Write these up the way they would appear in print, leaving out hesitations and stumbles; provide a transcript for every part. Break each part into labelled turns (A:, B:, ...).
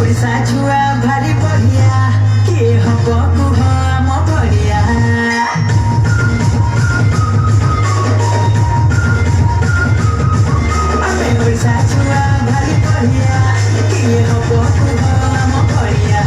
A: ଓଡ଼ିଶା ଛୁଆ ଭାରି ବଢିଆ କିଏ ହବ କୁହ ଆମ ଭଳିଆ ଆମେ ଓଡ଼ିଶା ଛୁଆ ଭାରି ବଢିଆ କିଏ ହବ କୁହ ଆମ ଭଳିଆ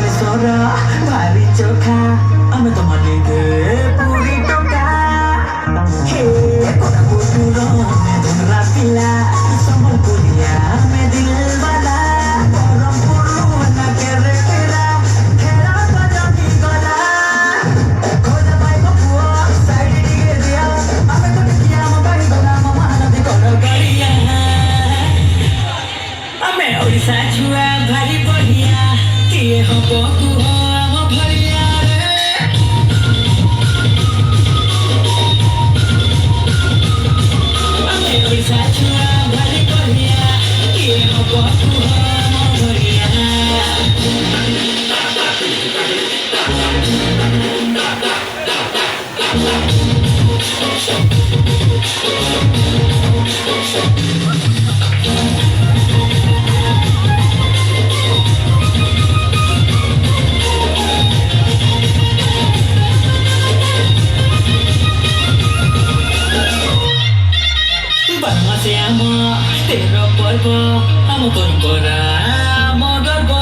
A: भारी चोखा आमे तो मालिके पूरी टोका हे कोना कोटुरो में धुमरा पिला संबलपुरिया में दिल वाला गरम पुरु ना केरे केरा खेला तो जमी गला खोजा भाई बपुआ साइड डिगे दिया आमे तो किया म भाई गोना म महानदी कर गरिया आमे ओडिसा छुआ भारी बढ़िया किए हबो कुह आम भलिया रे आमे ओडिसा छुआ भारी बढ़िया किए हबो कुह आम भलिया तेरो पर्व आम परम्परा आम गर्व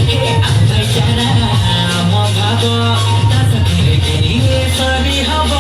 A: हे आम भाइचारा आम भाव ता साथीले केही सरी हब